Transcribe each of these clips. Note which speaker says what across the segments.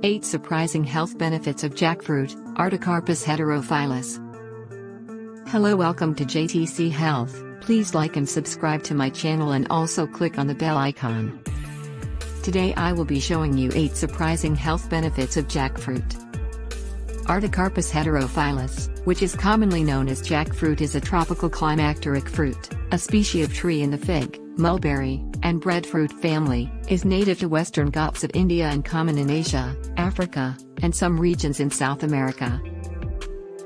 Speaker 1: 8 Surprising Health Benefits of Jackfruit, Artocarpus heterophyllus. Hello, welcome to JTC Health. Please like and subscribe to my channel and also click on the bell icon. Today I will be showing you 8 surprising health benefits of jackfruit. Artocarpus heterophyllus, which is commonly known as jackfruit, is a tropical climacteric fruit, a species of tree in the fig, mulberry, and breadfruit family, is native to Western Ghats of India and common in Asia, Africa, and some regions in South America.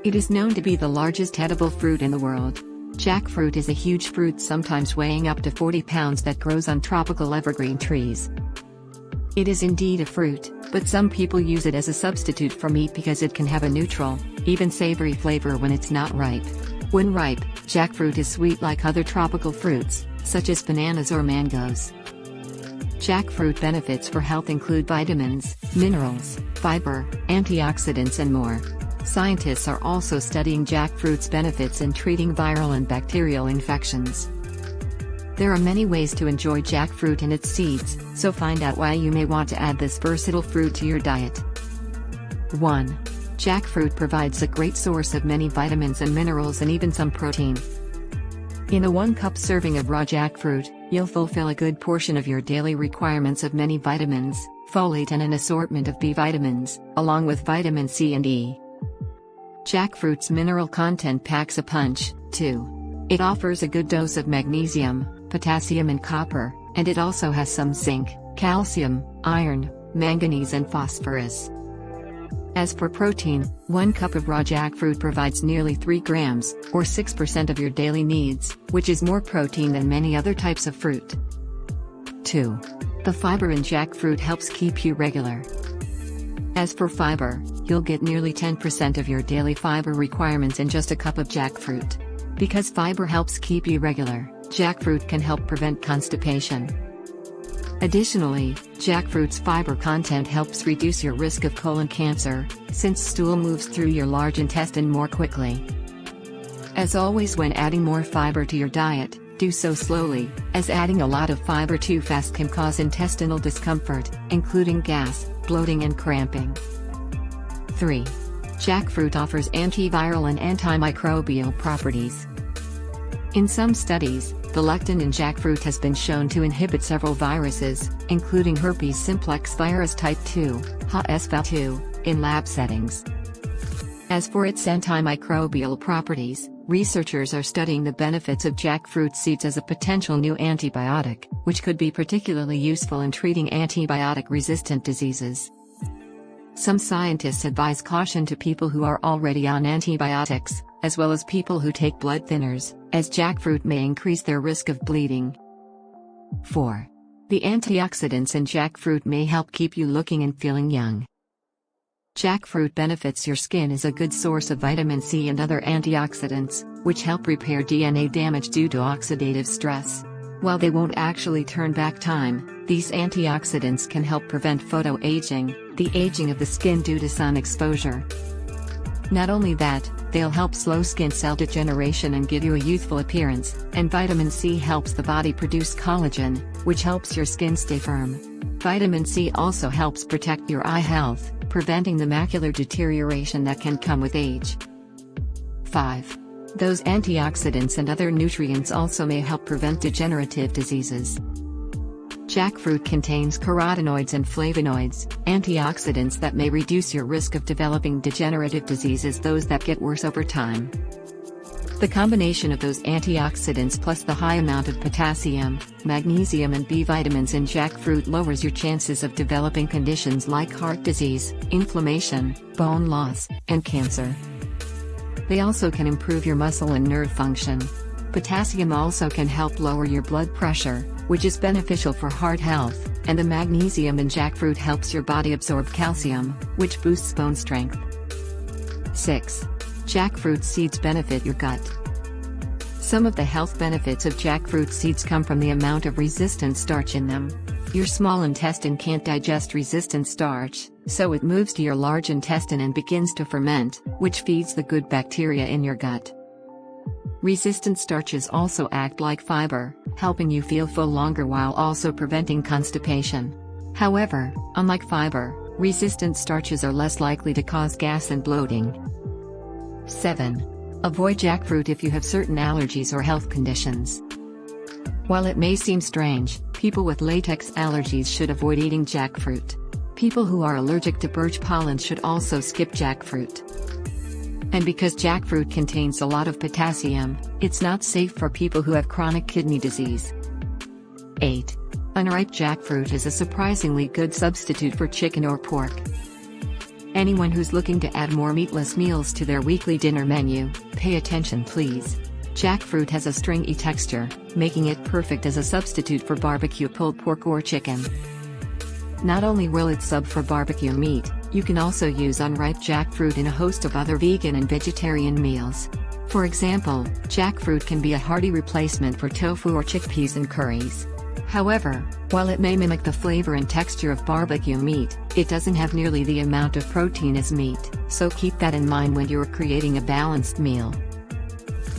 Speaker 1: It is known to be the largest edible fruit in the world. Jackfruit is a huge fruit, sometimes weighing up to 40 pounds, that grows on tropical evergreen trees. It is indeed a fruit, but some people use it as a substitute for meat because it can have a neutral, even savory flavor when it's not ripe. When ripe, jackfruit is sweet like other tropical fruits, such as bananas or mangoes. Jackfruit benefits for health include vitamins, minerals, fiber, antioxidants and more. Scientists are also studying jackfruit's benefits in treating viral and bacterial infections. There are many ways to enjoy jackfruit and its seeds, so find out why you may want to add this versatile fruit to your diet. 1. Jackfruit provides a great source of many vitamins and minerals and even some protein. In a 1-cup serving of raw jackfruit, you'll fulfill a good portion of your daily requirements of many vitamins, folate and an assortment of B vitamins, along with vitamin C and E. Jackfruit's mineral content packs a punch, too. It offers a good dose of magnesium, potassium and copper, and it also has some zinc, calcium, iron, manganese and phosphorus. As for protein, 1 cup of raw jackfruit provides nearly 3 grams, or 6% of your daily needs, which is more protein than many other types of fruit. 2. The fiber in jackfruit helps keep you regular. As for fiber, you'll get nearly 10% of your daily fiber requirements in just a cup of jackfruit. Because fiber helps keep you regular, jackfruit can help prevent constipation. Additionally, jackfruit's fiber content helps reduce your risk of colon cancer, since stool moves through your large intestine more quickly. As always, when adding more fiber to your diet, do so slowly, as adding a lot of fiber too fast can cause intestinal discomfort, including gas, bloating and cramping. 3. Jackfruit offers antiviral and antimicrobial properties. In some studies, the lectin in jackfruit has been shown to inhibit several viruses, including herpes simplex virus type 2, HSV2, in lab settings. As for its antimicrobial properties, researchers are studying the benefits of jackfruit seeds as a potential new antibiotic, which could be particularly useful in treating antibiotic-resistant diseases. Some scientists advise caution to people who are already on antibiotics, as well as people who take blood thinners, as jackfruit may increase their risk of bleeding. 4. The antioxidants in jackfruit may help keep you looking and feeling young. Jackfruit benefits your skin as a good source of vitamin C and other antioxidants, which help repair DNA damage due to oxidative stress. While they won't actually turn back time, these antioxidants can help prevent photoaging, the aging of the skin due to sun exposure. Not only that, they'll help slow skin cell degeneration and give you a youthful appearance, and vitamin C helps the body produce collagen, which helps your skin stay firm. Vitamin C also helps protect your eye health, preventing the macular deterioration that can come with age. 5. Those antioxidants and other nutrients also may help prevent degenerative diseases. Jackfruit contains carotenoids and flavonoids, antioxidants that may reduce your risk of developing degenerative diseases, those that get worse over time. The combination of those antioxidants plus the high amount of potassium, magnesium and B vitamins in jackfruit lowers your chances of developing conditions like heart disease, inflammation, bone loss, and cancer. They also can improve your muscle and nerve function. Potassium also can help lower your blood pressure, which is beneficial for heart health, and the magnesium in jackfruit helps your body absorb calcium, which boosts bone strength. 6. Jackfruit seeds benefit your gut. Some of the health benefits of jackfruit seeds come from the amount of resistant starch in them. Your small intestine can't digest resistant starch, so it moves to your large intestine and begins to ferment, which feeds the good bacteria in your gut. Resistant starches also act like fiber, helping you feel full longer while also preventing constipation. However, unlike fiber, Resistant starches are less likely to cause gas and bloating. 7. Avoid jackfruit if you have certain allergies or health conditions. While it may seem strange, people with latex allergies should avoid eating jackfruit. People who are allergic to birch pollen should also skip jackfruit. And because jackfruit contains a lot of potassium, it's not safe for people who have chronic kidney disease. 8. Unripe jackfruit is a surprisingly good substitute for chicken or pork. Anyone who's looking to add more meatless meals to their weekly dinner menu, pay attention please. Jackfruit has a stringy texture, making it perfect as a substitute for barbecue pulled pork or chicken. Not only will it sub for barbecue meat, you can also use unripe jackfruit in a host of other vegan and vegetarian meals. For example, jackfruit can be a hearty replacement for tofu or chickpeas in curries. However, while it may mimic the flavor and texture of barbecue meat, it doesn't have nearly the amount of protein as meat, so keep that in mind when you're creating a balanced meal.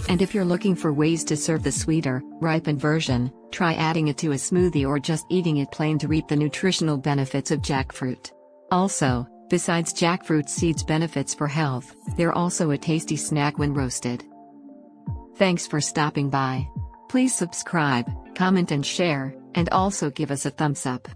Speaker 1: And if you're looking for ways to serve the sweeter, ripened version, try adding it to a smoothie or just eating it plain to reap the nutritional benefits of jackfruit. Also, besides jackfruit seeds' benefits for health, they're also a tasty snack when roasted. Thanks for stopping by. Please subscribe, comment and share, and also give us a thumbs up.